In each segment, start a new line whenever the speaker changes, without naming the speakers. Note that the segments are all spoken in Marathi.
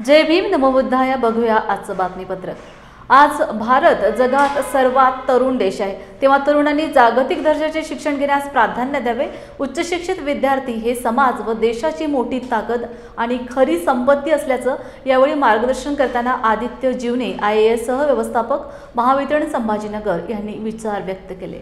जय भीम नमो बुद्धाय. बघूया आजचं बातमीपत्रक. आज भारत जगात सर्वात तरुण देश आहे, तेव्हा तरुणांनी जागतिक दर्जाचे शिक्षण घेण्यास प्राधान्य द्यावे. उच्च शिक्षित विद्यार्थी हे समाज व देशाची मोठी ताकद आणि खरी संपत्ती असल्याचं यावेळी मार्गदर्शन करताना आदित्य जीवने IAS सहव्यवस्थापक महावितरण संभाजीनगर यांनी विचार व्यक्त केले.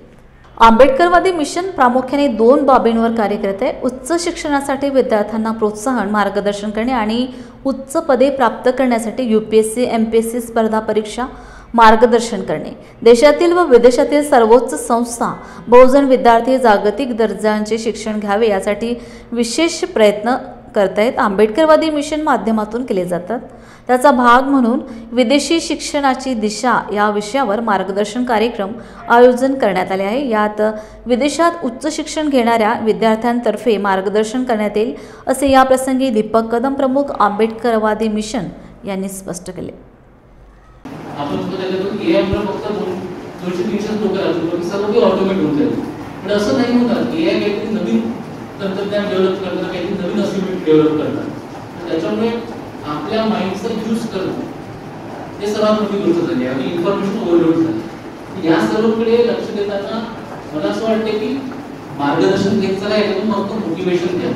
आंबेडकरवादी मिशन प्रामुख्याने 2 बाबींवर कार्य करत आहे. उच्च शिक्षणासाठी विद्यार्थ्यांना प्रोत्साहन, मार्गदर्शन करणे आणि उच्च पदे प्राप्त करण्यासाठी UPSC MPSC स्पर्धा परीक्षा मार्गदर्शन करणे. देशातील व विदेशातील सर्वोच्च संस्था बहुजन विद्यार्थी जागतिक दर्जाचे शिक्षण घ्यावे यासाठी विशेष प्रयत्न करतायत. आंबेडकरवादी मिशन माध्यमातून केले जातात. त्याचा भाग म्हणून विदेशी शिक्षणाची दिशा या विषयावर मार्गदर्शन कार्यक्रम आयोजन करण्यात आले आहे. यात विदेशात उच्च शिक्षण घेणाऱ्या विद्यार्थ्यांतर्फे मार्गदर्शन करण्यात येईल असे या प्रसंगी दीपक कदम, प्रमुख आंबेडकरवादी मिशन यांनी स्पष्ट केले.
तंत्रज्ञान डेव्हलप करणार, काही नवीन असिस्टंट डेव्हलप करणार, त्याच्यामुळे आपल्या माइंडचा यूज करणं हे सर्वात मोठी गोष्ट झाली आणि इन्फॉर्मेशन ओव्हरलोड झाली. या सर्वकडे लक्ष देताना मला असं वाटतं की मार्गदर्शन घेत चला, याच्यातून फक्त मोटिवेशन द्या.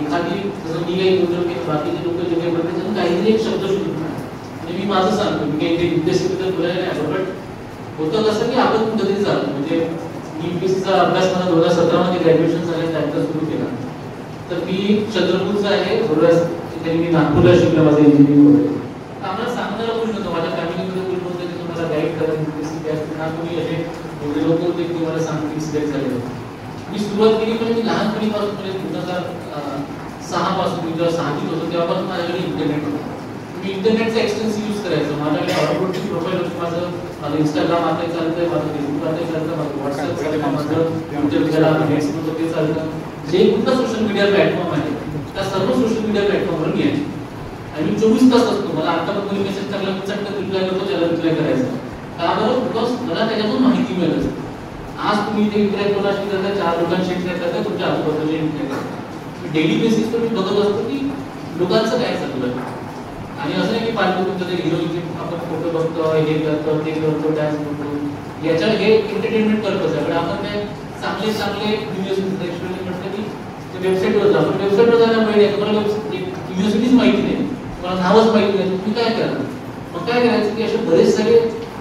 एखादी जसं मी काही बोलतो की बाकीचे लोक जे काही बोलतात त्याच्यातून काहीतरी एक शब्द शोधून म्हणजे मी माझं सांगतो, मी काही विद्यार्थ्यांबद्दल बोलायला नाही, बट होतं कसं की आपण कुठेतरी जातो. म्हणजे UPSCचा अभ्यास मला 2017 मध्ये ग्रॅज्युएशन झालं, त्यानंतर सुरू केला. तर मी चंद्रपूरचा आहे, थोडं मी नागपूरला शिकलो माझं इंजिनिअरिंग वगैरे. आम्हाला सांगणारा कोणी नव्हतं, माझ्या फॅमिलीमध्ये कोणी नव्हतं की तुम्हाला गाईड करा UPSC ना तुम्ही असे एवढे लोक होते की मला सांगतील सिलेक्ट झाले. मी सुरुवात केली पण मी लहानपणीपासून म्हणजे 2006 पासून मी जेव्हा 6वीत होतो तेव्हापासून माझ्याकडे इंटरनेट होतं. मी इंटरनेटचा एक्सटेन्सिव्ह यूज करायचो. माझ्याकडे ऑटोमॅटिक प्रोफाईल होती, माझं इंस्टाग्राम आता चालतंय, माझं फेसबुक आता चालतं, माझं व्हॉट्सअप चालतं, माझं ट्विटर फेसबुक ते चालतं. जे कुठला सोशल मीडिया प्लॅटफॉर्म आहे त्या सर्व सोशल मीडिया प्लॅटफॉर्मवर मी आहे आणि मी 24 तास असतो. मला आता पण कोणी मेसेज टाकला मी चटकन रिप्लाय करतो, त्याला रिप्लाय करायचा. का बरं? बिकॉज मला त्याच्यातून माहिती मिळत असते. आज तुम्ही इथे इंटरॅक्ट कोणाशी करताय, 4 लोकांशी इंटरॅक्ट करताय, तुमच्या आजूबाजूचे इंटरॅक्ट करताय. डेली बेसिसवर मी बघत असतो की लोकांचं काय चाललं. आणि असं नाही की पाहिजे तुमचं ते हिरोईनचे आपण फोटो बघतो, हे करतो, ते करतो, डान्स करतो, याच्या हे एंटरटेनमेंट पर्पज आहे. पण आपण काय चांगले चांगले युनिव्हर्सिटी एक्सपेरिमेंट म्हटलं की वेबसाईटवर जातो. आपण वेबसाईटवर जायला माहिती आहे, तुम्हाला युनिव्हर्सिटीच माहिती नाही, तुम्हाला नावच माहिती नाही, तुम्ही काय करणार? मग काय करायचं की असे बरेच सारे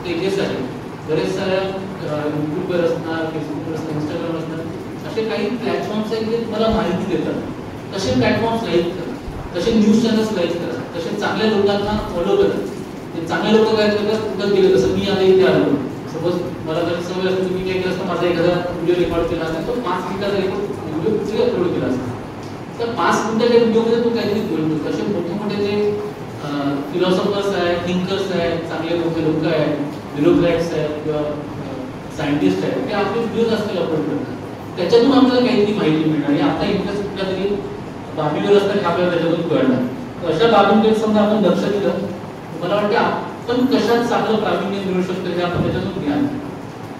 पेजेस आहेत, बरेच साऱ्या युट्यूबवर असणार, फेसबुकवर असणार, इंस्टाग्राम असणार, असे काही प्लॅटफॉर्म्स आहेत जे तुम्हाला माहिती देतात. तसे प्लॅटफॉर्म्स लाईक करा, तसे न्यूज चॅनल्स लाईक करा, तसे चांगल्या लोकांना फॉलो करा. ते चांगले लोक काय करतात, कुठं गेले. तसं मी आता इथे आलो, सपोज मला जर सवय असते तुम्ही काय केलं असतं, माझा एखादा व्हिडिओ रेकॉर्ड केला असता, तो 5 मिनिटाचा व्हिडिओ कुठे अपलोड केला असता. तर 5 मिनिटाच्या व्हिडिओमध्ये तू काहीतरी बोलतो. तसे मोठे मोठे जे फिलॉसॉफर्स आहेत, थिंकर्स आहेत, चांगले लोक आहेत, ब्युरोक्रॅट्स आहेत किंवा सायंटिस्ट आहेत, ते आपले व्हिडिओज आजकाल अपलोड करतात. त्याच्यातून आपल्याला काहीतरी माहिती मिळणार आणि आपला इंटरेस्ट कुठल्या तरी बाबीवर असताना आपल्याला त्याच्यातून कळणार. अशा बाबींकडे समजा आपण लक्ष दिलं, मला वाटतं आपण कशात चांगलं प्रावीण्य मिळू शकतो हे आपण त्याच्यातून घ्या.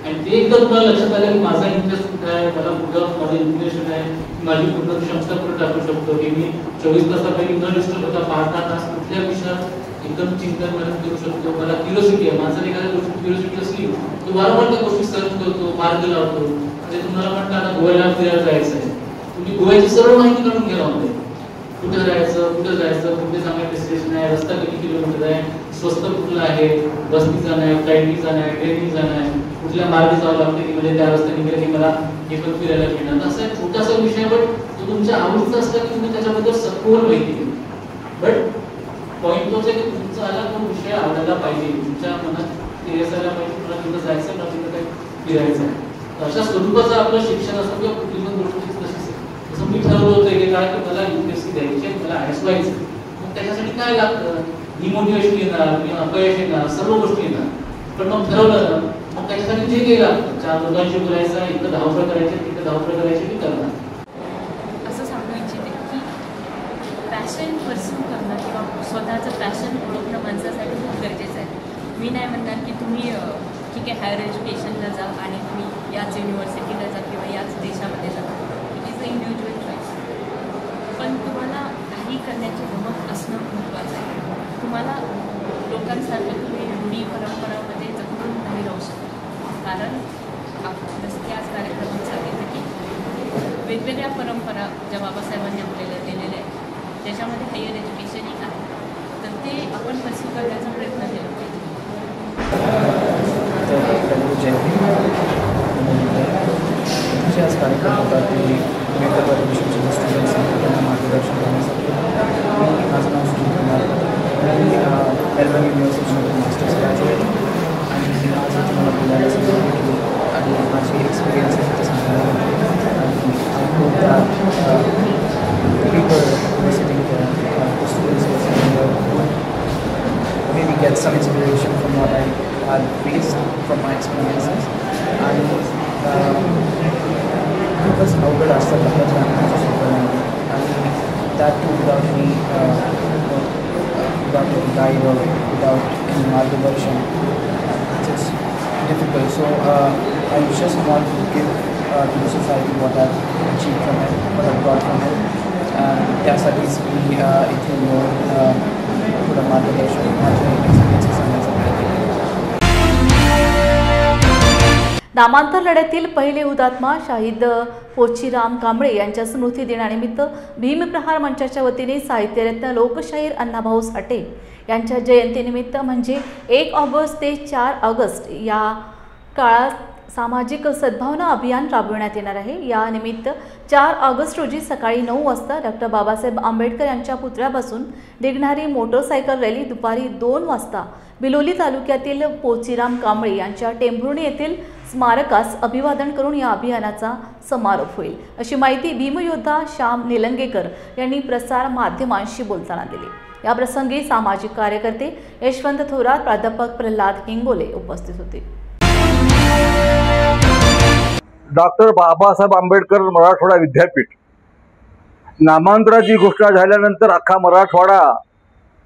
आणि ते एकदा तुम्हाला लक्षात आलं की माझा इंटरेस्ट कुठे आहे, मला कुठं माझं इन्क्लिनेशन आहे, माझी पूर्ण क्षमता कुठे टाकू शकतो, की मी 24 तासापैकी न डिस्टर्ब होता 5-10 तास कुठल्या विषयात एकदम चिंतन मनन करू शकतो. मला क्युरिओसिटी आहे, माझं एखाद्या गोष्टी क्युरिओसिटी असली तो वारंवार त्या गोष्टी सर्च करतो, मार्ग लावतो. म्हणजे तुम्हाला म्हटलं आता गोव्याला फिरायला जायचं आहे, तुम्ही गोव्याची सर्व माहिती काढून घ्या होते. कुठं जायचं, कुठं चांगलं डेस्टिनेशन आहे, रस्ता किती किलोमीटर आहे, स्वस्त कुठलं आहे, बसनी जाणं आहे, फ्लाईटनी जाणं आहे, ट्रेननी जाणं आहे, कुठल्या मार्गे जावं लागतं की म्हणजे त्या रस्त्याने गेलं की मला हे पण फिरायला मिळणार. असा एक छोटासा विषय, पण तो तुमच्या आवडीचा असला की तुम्ही त्याच्याबद्दल सखोल माहिती घेऊ. बट पॉईंट तोच आहे की तुमचा तो विषय आवडायला पाहिजे, तुमच्या मनात ते असायला पाहिजे, मला तिथं जायचं ना, तिथं काय फिरायचं आहे. अशा स्वरूपाचं आपलं शिक्षण असतं किंवा कुठली पण गोष्ट तशीच आहे. जसं मी ठरवलं होतं की काय की मला UPSC द्यायची आहे, मला IAS व्हायचं. मग त्याच्यासाठी काय लागतं, डिमोटिवेशन येणार किंवा अपयश येणार, सर्व गोष्टी येणार. पण मग ठरवलं ना, मग त्याच्यासाठी जे काही लागतं, 4 लोकांशी बोलायचं, इथं धावपळ करायची, तिथं धावपळ करायची, मी करणार.
असं सांगू इच्छिते की पॅशन परस्यू करणं किंवा स्वतःचं पॅशन ओळखणं माणसासाठी खूप गरजेचं आहे. मी नाही म्हणणार की तुम्ही ठीक आहे हायर एज्युकेशनला जा आणि तुम्ही याच युनिव्हर्सिटीला जा किंवा याच देशामध्ये जा. It is a individual choice. पण तुम्हाला काही करण्याची हिंमत असणं महत्त्वाचं आहे. तुम्हाला लोकांसारखं तुम्ही रूढी परंपरामध्ये जपून नाही राहू शकता. कारण जसं की आज कार्यक्रमात सांगितलं की वेगवेगळ्या परंपरा ज्या बाबासाहेबांनी आपल्याला दिलेल्या आहेत त्याच्यामध्ये हायर एज्युकेशन एक आहे, तर ते आपण परस्यू करण्याचा प्रयत्न केला पाहिजे.
आज कार्यक्रम होता की मेडिकल एज्युकेशनचे स्टुडंट्स त्यांना मार्गदर्शन करण्यासाठी माझं नाव सुनील कुमार आणि एलबर्ट युनिव्हर्सिटीमध्ये मास्टर्स ग्रॅज्युएट आणि आज तुम्हाला बोलायला सांगितलं आणि माझी एक्सपिरियन्सेस ते सांगायला आणि I hope that people visiting the students maybe get some inspiration from what I had faced from my experiences and खूपच अवघड असतात बाहेर जाण्याचं शिकवणं आणि that too without any guide or without any margin. It's difficult. So I just want to give to the society what I've achieved from it, what I've got from it. त्यासाठीच मी इथे येऊन थोडं मार्गदर्शन माझे एक्सपिरियन्सेस सांगण्याचा प्रयत्न केला.
नामांतर लढ्यातील पहिले हुतात्मा शहीद पोचीराम कांबळे यांच्या स्मृती दिनानिमित्त भीमप्रहार मंचाच्या वतीने साहित्यरत्न लोकशाहीर अण्णाभाऊ साठे यांच्या जयंतीनिमित्त म्हणजे 1 ऑगस्ट ते 4 ऑगस्ट या काळात सामाजिक सद्भावना अभियान राबविण्यात येणार आहे. या निमित्त 4 ऑगस्ट रोजी सकाळी 9 वाजता डॉक्टर बाबासाहेब आंबेडकर यांच्या पुतळ्यापासून निघणारी मोटरसायकल रॅली दुपारी 2 वाजता बिलोली तालुक्यातील पोचीराम कांबळे यांच्या टेंभुर्णी येथील स्मारकास अभिवादन करून या अभियानाचा समारोप होईल, अशी माहिती भीमयोद्धा श्याम निलंगेकर यांनी प्रसार माध्यमांशी बोलताना दिली. या प्रसंगी सामाजिक कार्यकर्ते यशवंत थोरात, प्राध्यापक प्रल्हाद हिंगोले उपस्थित होते.
डॉक्टर बाबासाहेब आंबेडकर मराठवाडा विद्यापीठ नामांतराची घोषणा झाल्यानंतर अख्खा मराठवाडा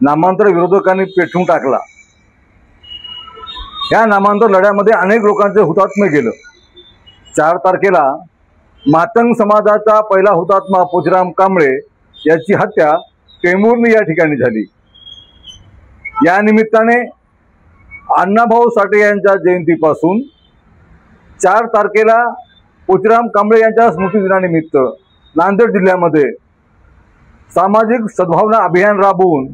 नामांतर विरोधकांनी पेटवून टाकला. या नामांतर लढ्यामध्ये अनेक लोकांचे हुतात्मे गेलं. 4 तारखेला मातंग समाजाचा पहिला हुतात्मा पोचीराम कांबळे याची हत्या टेंभुर्णी या ठिकाणी झाली. या निमित्ताने अण्णाभाऊ साठे यांच्या जयंतीपासून 4 तारखेला पोचीराम कांबळे यांच्या स्मृती दिनानिमित्त नांदेड जिल्ह्यामध्ये सामाजिक सद्भावना अभियान राबवून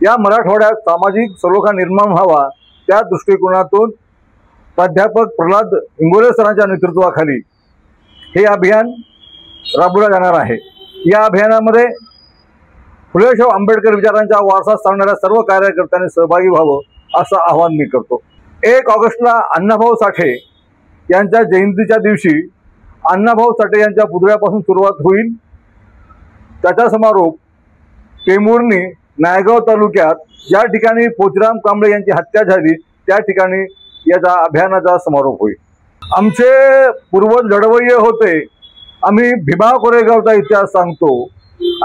या मराठवाड्यात सामाजिक सलोखा निर्माण व्हावा त्या दृष्टिकोनातून प्राध्यापक प्रल्हाद हिंगोले सरांच्या नेतृत्वाखाली हे अभियान राबवलं जाणार आहे. या अभियानामध्ये फुलेशाह आंबेडकर विचारांचा वारसा सांगणाऱ्या सर्व कार्यकर्त्यांनी सहभागी व्हावं असं आवाहन मी करतो. 1 ऑगस्टला अण्णाभाऊ साठे यांच्या जयंतीच्या दिवशी अण्णाभाऊ साठे यांच्या पुतळ्यापासून सुरुवात होईल. त्याचा समारोप टेंभुर्णी नायगाव तालुक्यात ज्या ठिकाणी पोचीराम कांबळे यांची हत्या झाली त्या ठिकाणी याचा अभियानाचा समारोप होईल. आमचे पूर्वज लढवय्ये होते. आम्ही भीमा कोरेगावचा इतिहास सांगतो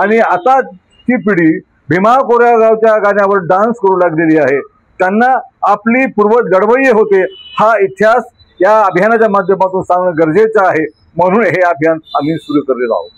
आणि आता ती पिढी भीमा कोरेगावच्या गाण्यावर डान्स करू लागलेली आहे. त्यांना आपली पूर्वज लढवय्ये होते हा इतिहास या अभियानाच्या माध्यमातून सांगणं गरजेचं आहे. म्हणून हे अभियान आम्ही सुरू करलेलं आहोत.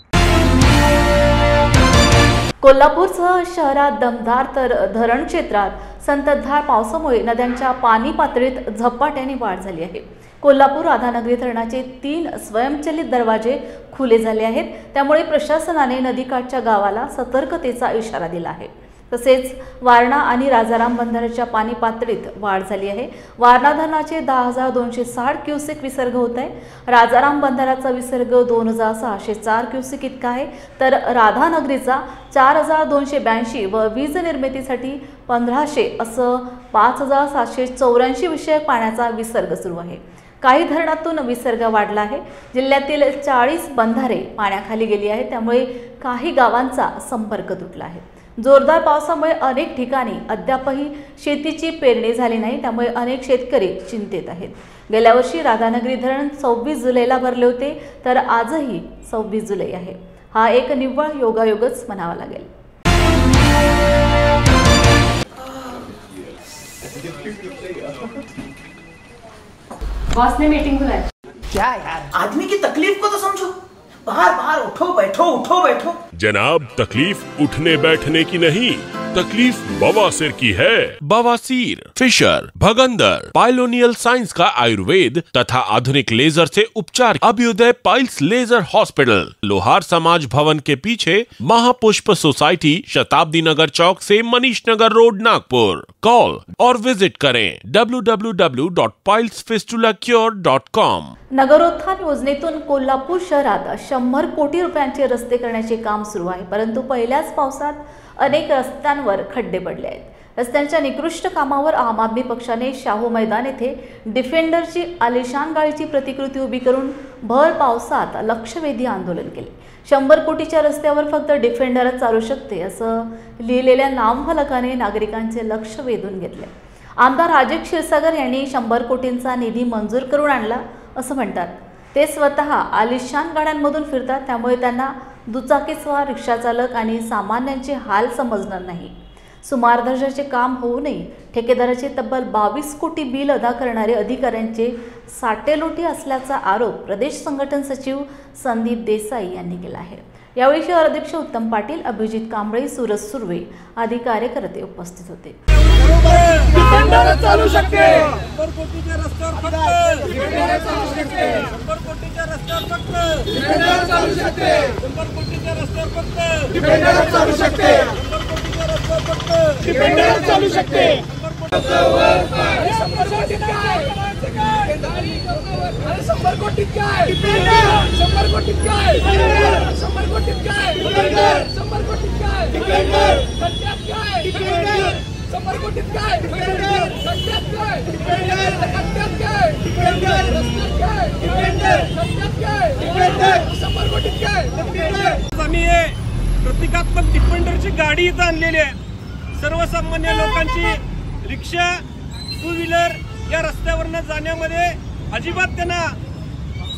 कोल्हापूरसह शहरात दमदार तर धरण क्षेत्रात संततधार पावसामुळे नद्यांच्या पाणी पातळीत झपाट्याने वाढ झाली आहे. कोल्हापूर राधानगरी धरणाचे 3 स्वयंचलित दरवाजे खुले झाले आहेत. त्यामुळे प्रशासनाने नदीकाठच्या गावाला सतर्कतेचा इशारा दिला आहे. तसेच वारणा आणि राजाराम बंधाऱ्याच्या पाणी पातळीत वाढ झाली आहे. वारणा धरणाचे 10,260 क्युसेक विसर्ग होत आहे. राजाराम बंधाऱ्याचा विसर्ग 2,604 क्युसेक इतका आहे, तर राधानगरीचा 4,282 व वीज निर्मितीसाठी 1,500 असं 5,784 विषयक पाण्याचा विसर्ग सुरू आहे. काही धरणातून विसर्ग वाढला आहे. जिल्ह्यातील 40 बंधारे पाण्याखाली गेली आहेत. त्यामुळे काही गावांचा संपर्क तुटला आहे. जोरदार पावसामुळे अनेक ठिकाणी अद्यापही शेतीची पेरणी झाली नाही. त्यामुळे अनेक शेतकरी चिंतेत आहेत. गेल्या वर्षी राधानगरी धरण 26 जुलैला भरले होते, तर आजही 26 जुलै आहे. हा एक निव्वळ योगायोगच म्हणावा लागेल.
बॉस ने मीटिंग बुलाई.
क्या यार, आदमी की तकलीफ को तो समझो. बाहर बाहर उठो बैठो उठो बैठो.
जनाब, तकलीफ उठने बैठने की नहीं, तकलीफ बवासीर की है? बवासीर, फिशर, भगंदर, पाइलोनियल साइंस का आयुर्वेद तथा आधुनिक लेजर से उपचार। अभ्युदय पाइल्स लेजर हॉस्पिटल, लोहार समाज भवन के पीछे, महापुष्प सोसाइटी, शताब्दी नगर चौक से मनीष नगर रोड, नागपुर। कॉल और विजिट करें www.pilesfistulacure.com।
नगरोत्थान योजनेतून कोल्हापूर शहरात 100 कोटी रुपयांचे रस्ते करण्याचे काम सुरू आहे, परंतु पहिल्याच पावसात अनेक रस्त्यांवर खड्डे पडले आहेत। रस्त्यांच्या निकृष्ट कामावर आम आदमी पक्षाने शाहू मैदान येथे डिफेंडरची आलिशान गाडीची प्रतिकृती उभी करून भर पावसात लक्षवेधी आंदोलन केले। 100 कोटीच्या रस्त्यावर फक्त डिफेंडरच चालू शकते असं लिहिलेल्या नामफलकाने नागरिकांचे लक्ष वेधून घेतले। आमदार राजेश क्षीरसागर यांनी 100 कोटींचा निधी मंजूर करून आणला असं म्हणतात। ते स्वतः आलिशान गाड्यांमधून फिरतात, त्यामुळे त्यांना दुचाकीस्वार, रिक्षाचालक आणि सामान्यांचे हाल समजणार नाही। सुमार दर्जाचे काम होऊनही ठेकेदाराचे तब्बल 22 कोटी बिल अदा करणारे अधिकाऱ्यांचे साटेलोटी असल्याचा आरोप प्रदेश संघटन सचिव संदीप देसाई यांनी केला आहे। यावेळी शहर अध्यक्ष उत्तम पाटील, अभिजित कांबळे, सूरज सुर्वे आदी कार्यकर्ते उपस्थित होते।
आम्ही प्रतिकात्मक डिफेंडरची गाडी इथं आणलेली आहे। सर्वसामान्य लोकांची रिक्षा, टू व्हीलर या रस्त्यावरनं जाण्यामध्ये अजिबात त्यांना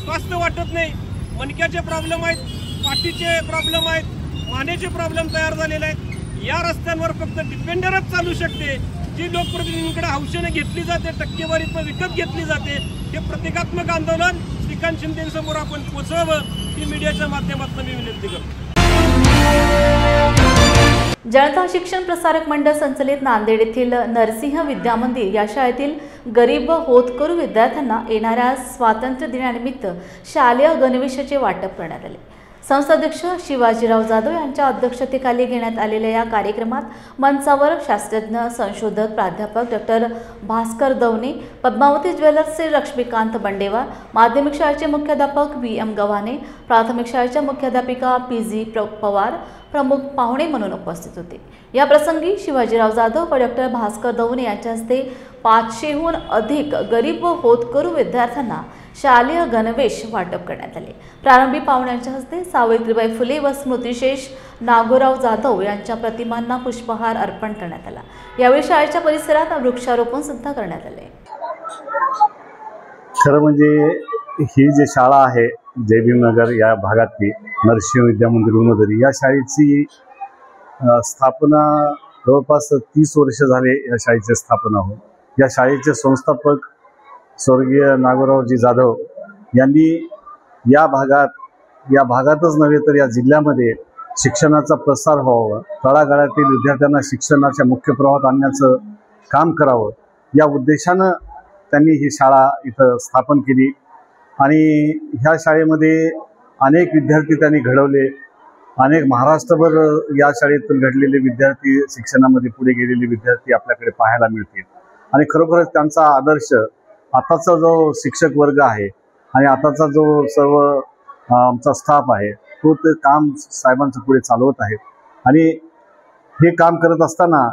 स्वास्थ्य वाटत नाही। मणक्याचे प्रॉब्लेम आहेत, पाठीचे प्रॉब्लेम आहेत, मानेचे प्रॉब्लेम तयार झालेले आहेत। या रस्त्यांवर फक्त डिफेंडरच चालू शकते, जी लोकप्रतिनिधींकडे हौशेने घेतली जाते, टक्केवारीतनं विकत घेतली जाते। हे प्रतिकात्मक आंदोलन श्रीकांत शिंदेसमोर आपण पोचवावं ही मीडियाच्या माध्यमातून मी विनंती करतो।
जनता शिक्षण प्रसारक मंडळ संचलित नांदेड येथील नरसिंह विद्यामंदिर या शाळेतील गरीब व होतकरू विद्यार्थ्यांना येणाऱ्या स्वातंत्र्य दिनानिमित्त शालेय गणवेशाचे वाटप करण्यात आले। संस्थाध्यक्ष शिवाजीराव जाधव यांच्या अध्यक्षतेखाली घेण्यात आलेल्या या कार्यक्रमात मंचावर शास्त्रज्ञ, संशोधक, प्राध्यापक डॉक्टर भास्कर दवणे, पद्मावती ज्वेलर्सचे लक्ष्मीकांत बंडेवार, माध्यमिक शाळेचे मुख्याध्यापक VM गव्हाणे, प्राथमिक शाळेच्या मुख्याध्यापिका PG पवार प्रमुख पाहुणे म्हणून उपस्थित होते। या प्रसंगी शिवाजीराव जाधव व डॉक्टर भास्कर दवणे यांच्या हस्ते 500हून अधिक गरीब व होतकरू विद्यार्थ्यांना शालेय गणवेश वाटप करण्यात आले। प्रारंभी पाहुण्यांच्या हस्ते सावित्रीबाई फुले व स्मृतिशेष नागोराव जाधव यांच्या प्रतिमांना पुष्पहार अर्पण करण्यात आला। यावेळी शाळेच्या परिसरात वृक्षारोपण सुद्धा करण्यात आले।
खरं म्हणजे ही जी शाळा आहे जयभीमनगर या भागातली नरसिंह विद्यामंदिर उन्नदरी, या शाळेची स्थापना जवळपास 30 वर्ष झाले या शाळेची स्थापना होऊन। या शाळेचे संस्थापक स्वर्गीय नागोरावजी जाधव यांनी या भागातच नव्हे तर या जिल्ह्यामध्ये शिक्षणाचा प्रसार व्हावा, तळागाळातील विद्यार्थ्यांना शिक्षणाच्या मुख्य प्रवाहात आणण्याचं काम करावं, या उद्देशानं त्यांनी ही शाळा इथं स्थापन केली। आणि ह्या शाळेमध्ये अनेक विद्यार्थी त्यांनी घडवले, अनेक महाराष्ट्रभर या शाळेतून घडलेले विद्यार्थी, शिक्षणामध्ये पुढे गेलेले विद्यार्थी आपल्याकडे पाहायला मिळतील। आणि खरोखरच त्यांचा आदर्श आताचा जो शिक्षक वर्ग आहे आणि आताचा जो सर्व आमचा स्टाफ आहे तो ते काम साहेबांचं पुढे चालवत आहे। आणि हे काम करत असताना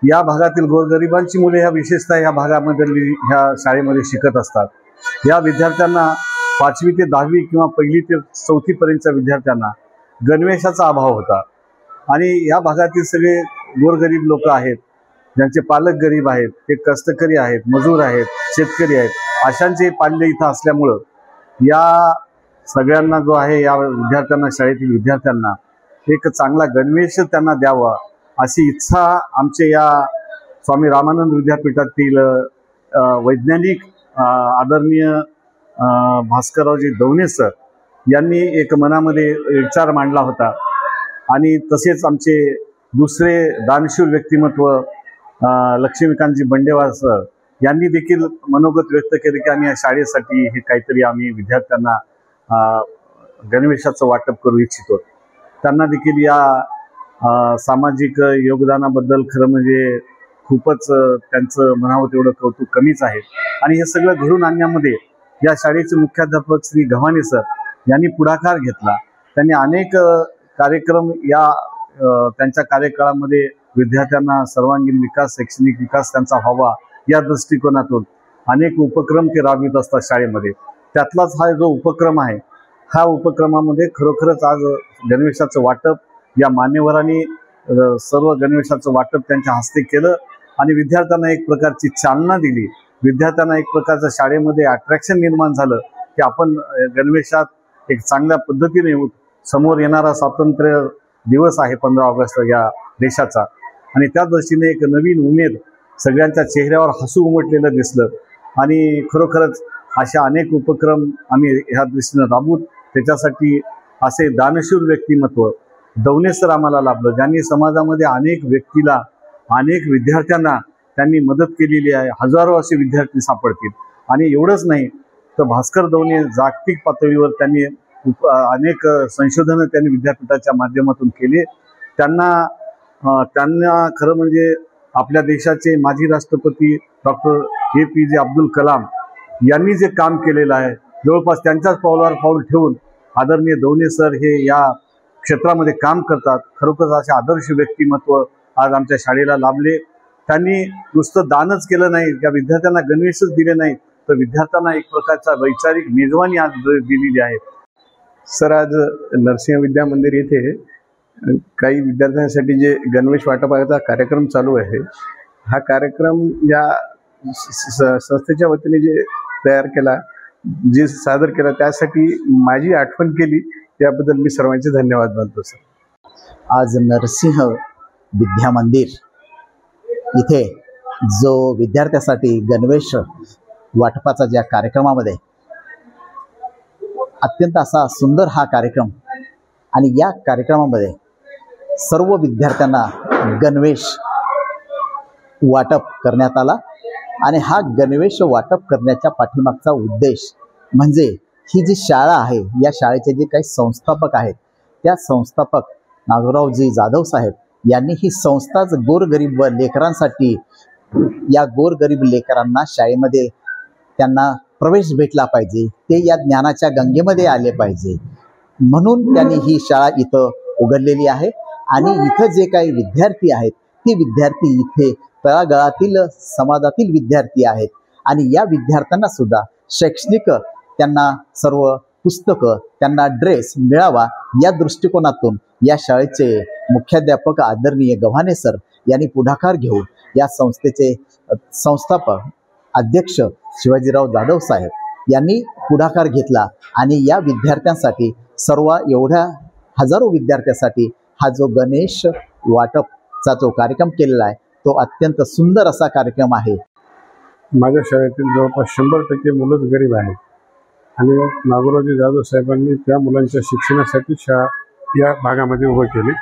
या भागातील गोरगरिबांची मुले ह्या विशेषतः ह्या भागामध्ये ह्या शाळेमध्ये शिकत असतात। या विद्यार्थ्यांना 5वी ते 10वी किंवा 1ली ते 4थी पर्यंतच्या विद्यार्थ्यांना गणवेशाचा अभाव होता। आणि या भागातील सगळे गोरगरीब लोक आहेत, ज्यांचे पालक गरीब आहेत, ते कष्टकरी आहेत, मजूर आहेत, शेतकरी आहेत, अशांचे पाल्य इथं असल्यामुळं या सगळ्यांना जो आहे या विद्यार्थ्यांना, शाळेतील विद्यार्थ्यांना एक चांगला गणवेश त्यांना द्यावा अशी इच्छा आमचे या स्वामी रामानंद विद्यापीठातील वैज्ञानिक आदरणीय भास्कररावजी दवणे सर यांनी एक मनामध्ये विचार मांडला होता। आणि तसेच आमचे दुसरे दानशूर व्यक्तिमत्व लक्ष्मीकांतजी बंडेवार सर यांनी देखील मनोगत व्यक्त केले की आम्ही या शाळेसाठी हे काहीतरी आम्ही विद्यार्थ्यांना गणवेशाचं वाटप करू इच्छितो. त्यांना देखील या सामाजिक योगदानाबद्दल खरं म्हणजे खूपच त्यांचं म्हणावं तेवढं कौतुक कमीच आहे. आणि हे सगळं घडून आणण्यामध्ये या शाळेचे मुख्याध्यापक श्री गव्हाणे सर यांनी पुढाकार घेतला. त्यांनी अनेक कार्यक्रम या त्यांच्या कार्यकाळामध्ये विद्यार्थ्यांना सर्वांगीण विकास, शैक्षणिक विकास त्यांचा व्हावा या दृष्टिकोनातून अनेक उपक्रम ते राबवित असतात शाळेमध्ये. त्यातलाच हा जो उपक्रम आहे, हा उपक्रमामध्ये खरोखरच आज गणवेशाचं वाटप या मान्यवरांनी सर्व गणवेशाचं वाटप त्यांच्या हस्ते केलं आणि विद्यार्थ्यांना एक प्रकारची चालना दिली. विद्यार्थ्यांना एक प्रकारचं शाळेमध्ये अट्रॅक्शन निर्माण झालं की आपण गणवेशात एक चांगल्या पद्धतीने समोर येणारा स्वातंत्र्य दिवस आहे 15 ऑगस्ट या देशाचा, आणि त्या दृष्टीने एक नवीन उमेद सगळ्यांच्या चेहऱ्यावर हसू उमटलेलं दिसलं. आणि खरोखरच अशा अनेक उपक्रम आम्ही ह्या दृष्टीनं राबवू. त्याच्यासाठी असे दानशूर व्यक्तिमत्व दवणे सर आम्हाला लाभलं, ज्यांनी समाजामध्ये अनेक व्यक्तीला, अनेक विद्यार्थ्यांना त्यांनी मदत केलेली आहे. हजारो असे विद्यार्थी सापडतील. आणि एवढंच नाही तर भास्कर दवणे जागतिक पातळीवर त्यांनी अनेक संशोधनं त्यांनी विद्यापीठाच्या माध्यमातून केले. त्यांना खरं म्हणजे आपल्या देशाचे माजी राष्ट्रपती डॉक्टर APJ अब्दुल कलाम यांनी जे काम केलेलं आहे, जवळपास त्यांच्याच पावलावर पाऊल ठेवून आदरणीय दवणे सर हे या क्षेत्रामध्ये काम करतात. खरोखर असे आदर्श व्यक्तिमत्व आज आमच्या शाळेला लाभले. त्यांनी नुसतं दानच केलं नाही, त्या विद्यार्थ्यांना गणवेशच दिले नाही, तर विद्यार्थ्यांना एक प्रकारचा वैचारिक मेजवानी आज दिलेली आहे.
सर, आज नरसिंह विद्या मंदिर येथे काही विद्यार्थ्यांसाठी जे गणवेश वाटपाचा कार्यक्रम चालू आहे, हा कार्यक्रम या संस्थेच्या वतीने जे तयार केला, जे सादर केला, त्यासाठी माझी आठवण केली, त्याबद्दल मी सर्वांचे धन्यवाद मानतो. सर,
आज नरसिंह विद्या मंदिर इथे जो विद्यार्थ्यासाठी गणवेश वाटपाचा ज्या कार्यक्रमामध्ये अत्यंत असा सुंदर हा कार्यक्रम, आणि या कार्यक्रमामध्ये सर्व विद्यार्थ्यांना गणवेश वाटप करण्यात आला. आणि हा गणवेश वाटप करण्याच्या पाठीमागचा उद्देश म्हणजे ही जी शाळा आहे, या शाळेचे जे काही संस्थापक आहेत, त्या संस्थापक नागोरावजी जाधव साहेब यांनी ही संस्थाच गोरगरीब लेकरांसाठी, या गोरगरीब लेकरांना शाळेमध्ये त्यांना प्रवेश भेटला पाहिजे, ते या ज्ञानाच्या गंगेमध्ये आले पाहिजे, म्हणून त्यांनी ही शाळा इथं उघडलेली आहे. आणि इथं जे काही विद्यार्थी आहेत, ते विद्यार्थी इथे तळागाळातील समाजातील विद्यार्थी आहेत. आणि या विद्यार्थ्यांना सुद्धा शैक्षणिक, त्यांना सर्व पुस्तकं, त्यांना ड्रेस मिळावा या दृष्टिकोनातून या शाळेचे मुख्याध्यापक आदरणीय गव्हाणे सर यांनी पुढाकार घेऊन या संस्थेचे संस्थापक अध्यक्ष शिवाजीराव जाधव साहेब यांनी पुढाकार घेतला. आणि या विद्यार्थ्यांसाठी, सर्व एवढ्या हजारो विद्यार्थ्यांसाठी हा जो गणेश वाटपचा जो कार्यक्रम केलेला आहे, तो अत्यंत सुंदर असा कार्यक्रम आहे.
माझ्या शाळेतील जवळपास 100% मुलंच गरीब आहेत, आणि नागोरावजी जाधव साहेबांनी त्या मुलांच्या शिक्षणासाठी शाळा या भागामध्ये उभं केली.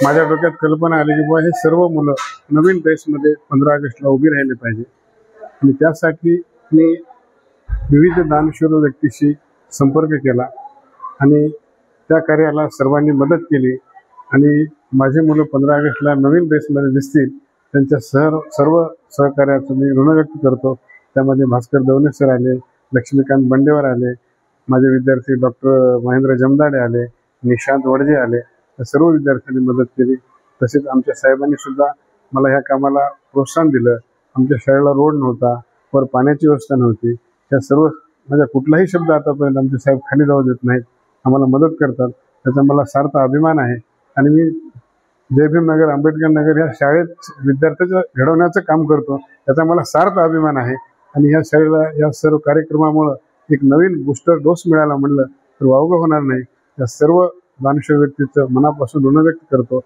माझ्या डोक्यात कल्पना आली की बुवा हे सर्व मुलं नवीन ड्रेसमध्ये 15 ऑगस्टला उभी राहिले पाहिजे. आणि त्यासाठी मी विविध दानशूर व्यक्तीशी संपर्क केला आणि त्या कार्याला सर्वांनी मदत केली. आणि माझे मुलं 15 ऑगस्टला नवीन ड्रेसमध्ये दिसतील, त्यांच्या सर्व सहकार्याचं मी ऋण व्यक्त करतो. त्यामध्ये भास्कर दवणे सर आले, लक्ष्मीकांत बंडेवार आले, माझे विद्यार्थी डॉक्टर महेंद्र जमदाडे आले, निशांत वडजे आले. या सर्व विद्यार्थ्यांनी मदत केली. तसेच आमच्या साहेबांनी सुद्धा मला ह्या कामाला प्रोत्साहन दिलं. आमच्या शाळेला रोड नव्हता, वर पाण्याची व्यवस्था नव्हती. त्या सर्व माझा कुठलाही शब्द आतापर्यंत आमचे साहेब खाली जाऊ देत नाहीत, आम्हाला मदत करतात. त्याचा मला सार्थ अभिमान आहे. आणि मी जय भीम नगर, आंबेडकर नगर या शाळेत विद्यार्थ्याचं घडवण्याचं काम करतो, त्याचा मला सार्थ अभिमान आहे. आणि ह्या शाळेला या सर्व कार्यक्रमामुळं एक नवीन बूस्टर डोस मिळाला म्हणलं तर वावगं होणार नाही. या सर्व दानशूर व्यक्तीचं मनापासून ऋण व्यक्त करतो.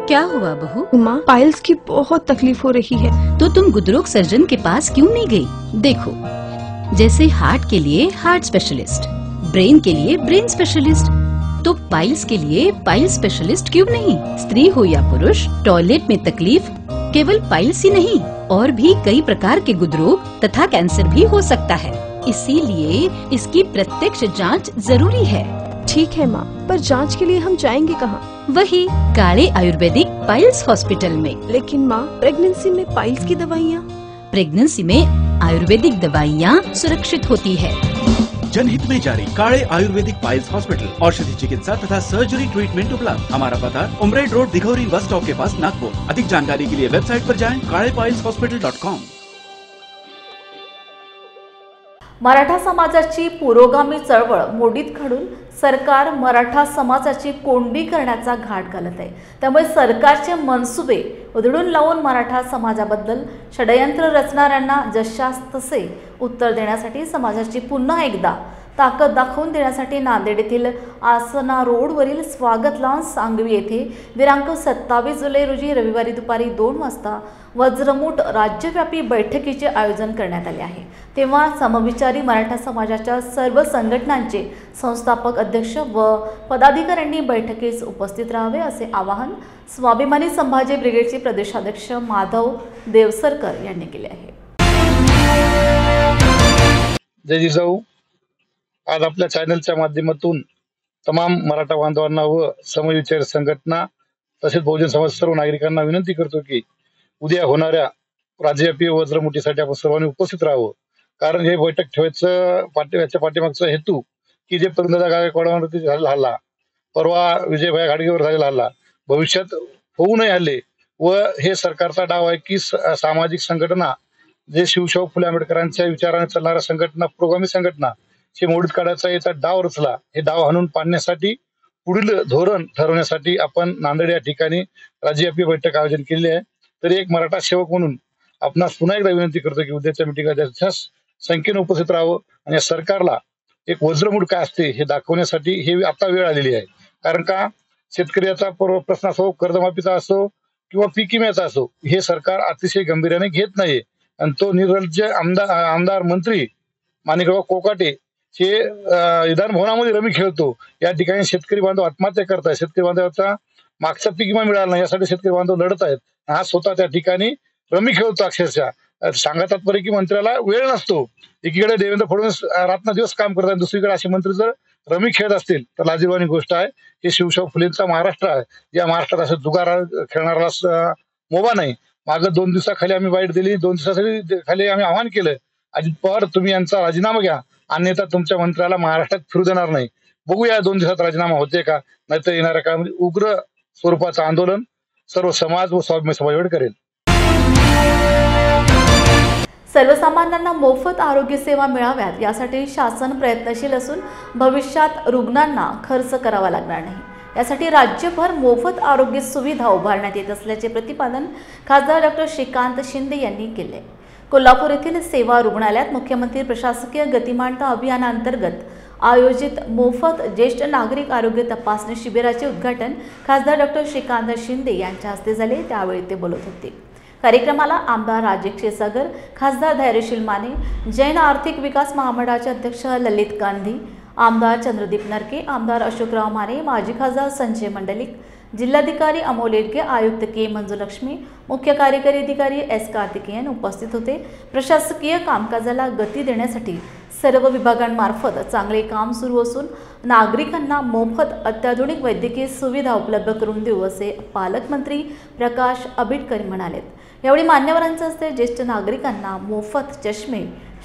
क्या हुआ बहू? माँ, पाइल्स की बहुत तकलीफ हो रही है। तो तुम गुदरोग सर्जन के पास क्यों नहीं गई? देखो, जैसे हार्ट के लिए हार्ट स्पेशलिस्ट, ब्रेन के लिए ब्रेन स्पेशलिस्ट, तो पाइल्स के लिए पाइल स्पेशलिस्ट क्यों नहीं? स्त्री हो या पुरुष, टॉयलेट में तकलीफ केवल पाइल्स ही नहीं और भी कई प्रकार के गुदरोग तथा कैंसर भी हो सकता है। इसीलिए इसकी प्रत्यक्ष जांच जरूरी है।
ठीक है माँ, पर जांच के लिए हम जाएंगे कहाँ?
वही काले आयुर्वेदिक पाइल्स हॉस्पिटल में।
लेकिन माँ, प्रेगनेंसी में पाइल्स की दवाइयाँ?
प्रेगनेंसी में आयुर्वेदिक दवाइयाँ सुरक्षित होती है।
जनहित में जारी काले आयुर्वेदिक पाइल्स हॉस्पिटल, औषधि चिकित्सा तथा सर्जरी ट्रीटमेंट उपलब्ध। हमारा पता उमरेड रोड, दिघौरी बस स्टॉप के पास, नागपुर। अधिक जानकारी के लिए वेबसाइट पर जाएं kalepailshospital.com।
मराठा समाजाची पुरोगामी चळवळ मोडीत काढून सरकार मराठा समाजाची कोंडी करण्याचा घाट घालत आहे। त्यामुळे सरकारचे मनसुबे उधळून लावून मराठा समाजाबद्दल षडयंत्र रचणाऱ्यांना जशास तसे उत्तर देण्यासाठी समाजाची पुन्हा एकदा ताकद दाखवून देण्यासाठी नांदेड येथील आसना रोडवरील स्वागत लॉन्स सांगवी येथे दिनांक 27 जुलै रोजी रविवारी दुपारी 2 वाजता वज्रमूठ राज्यव्यापी बैठकीचे आयोजन करण्यात आले आहे। तेव्हा समविचारी मराठा समाजाच्या सर्व संघटनांचे संस्थापक अध्यक्ष व पदाधिकाऱ्यांनी बैठकीस उपस्थित राहावे असे आवाहन स्वाभिमानी संभाजी ब्रिगेडचे प्रदेशाध्यक्ष माधव देवसरकर यांनी केले आहे।
जय जिजाऊ, आज आपल्या चॅनलच्या माध्यमातून तमाम मराठा बांधवांना व समविचारी संघटना तसेच बहुजन समाज सर्व नागरिकांना विनंती करतो की उद्या होणाऱ्या राज्यव्यापी वज्रमुठीसाठी आपण सर्वांनी उपस्थित राहावं। कारण हे बैठक ठेवायचं याच्या पाठीमागचा हेतू की जे पंतप्रधान गायकवाडांवरती झालेला हल्ला, परवा विजयभाई घाडगेवर झालेला हल्ला भविष्यात होऊ नये हल्ले, व हे सरकारचा डाव आहे की सामाजिक संघटना जे शिवशाहू फुले आंबेडकरांच्या विचाराने चालणाऱ्या संघटना, पुरोगामी संघटना हे मोडीत काढायचा याचा डाव रचला। हे डाव हाणून पाडण्यासाठी पुढील धोरण ठरवण्यासाठी आपण नांदेड या ठिकाणी राज्यव्यापी बैठक आयोजन केली आहे। तरी एक मराठा सेवक म्हणून आपणास पुन्हा एकदा विनंती करतो की उद्याच्या मिटिंगला जास्त संख्येने उपस्थित राहावं आणि सरकारला एक वज्रमूठ काय असते हे दाखवण्यासाठी हे आता वेळ आलेली आहे। कारण का शेतकऱ्याचा प्रश्न असो, कर्जमाफीचा असो किंवा पीक विम्याचा असो, हे सरकार अतिशय गंभीर्याने घेत नाही आणि तो निर्लज्ज आमदार मंत्री माणिकराव कोकाटे हे विधान भवनामध्ये रमी खेळतो। या ठिकाणी शेतकरी बांधव आत्महत्या करतायत, शेतकरी बांधवाचा मागचा पीक विमा मिळाला नाही यासाठी शेतकरी बांधव लढत आहेत। हा स्वतः त्या ठिकाणी रमी खेळतो। अक्षरशः सांगा तात्पर्य की मंत्र्याला वेळ नसतो। एकीकडे देवेंद्र फडणवीस रात्रंदिवस काम करतात, दुसरीकडे असे मंत्री जर रमी खेळत असतील तर लाजिरवाणी गोष्ट आहे। हे शिवशाहू फुलेंचा महाराष्ट्र आहे, या महाराष्ट्रात असं जुगार खेळणारा मोबा नाही। मागे 2 दिवसाखाली आम्ही बाईट दिली, 2 दिवसाखाली आम्ही आवाहन केलं, अजित पवार तुम्ही यांचा राजीनामा घ्या, अन्यथा तुमच्या मंत्र्याला महाराष्ट्रात फिरू देणार नाही। बघूया 2 दिवसात राजीनामा होते का, नाहीतर येणाऱ्या काळामध्ये उग्र स्वरूपाचं आंदोलन सर्व समाज व स्वाभिमानी समाजावर करेल।
सर्वसामान्यांना मोफत आरोग्य सेवा मिळाव्यात यासाठी शासन प्रयत्नशील असून भविष्यात रुग्णांना खर्च करावा लागणार नाही, यासाठी राज्यभर मोफत आरोग्य सुविधा उभारण्यात येत असल्याचे प्रतिपादन खासदार डॉक्टर श्रीकांत शिंदे यांनी केले। कोल्हापूर येथील सेवा रुग्णालयात मुख्यमंत्री प्रशासकीय गतिमानता अभियानांतर्गत आयोजित मोफत ज्येष्ठ नागरिक आरोग्य तपासणी शिबिराचे उद्घाटन खासदार डॉक्टर श्रीकांत शिंदे यांच्या हस्ते झाले। त्यावेळी ते बोलत होते। कार्यक्रमाला आमदार राजेश क्षीरसागर, खासदार धैर्यशील माने, जैन आर्थिक विकास महामंडळाचे अध्यक्ष ललित गांधी, आमदार चंद्रदीप नरके, आमदार अशोकराव माने, माजी खासदार संजय मंडलिक, जिल्हाधिकारी अमोल येडगे, आयुक्त के मंजुलक्ष्मी, मुख्य कार्यकारी अधिकारी एस कार्तिकेयन उपस्थित होते। प्रशासकीय कामकाजाला गती देण्यासाठी सर्व विभागांमार्फत चांगले काम सुरू असून नागरिकांना मोफत अत्याधुनिक वैद्यकीय सुविधा उपलब्ध करून देऊ असे पालकमंत्री प्रकाश आंबेडकर म्हणालेत। यावेळी मान्यवरांच्या हस्ते ज्येष्ठ नागरिकांना मोफत चष्मे,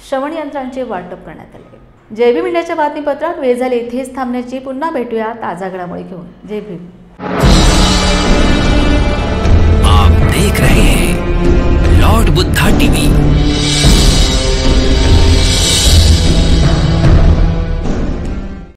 श्रवण यंत्रांचे वाटप करण्यात आले। जय भीम इंडियाच्या बातमीपत्रात वेळ झाली इथेच थांबण्याची। पुन्हा भेटूया ताजा घडामोडी घेऊन। जय भीम।
आप देख रहे हैं लॉर्ड बुद्धा टीवी।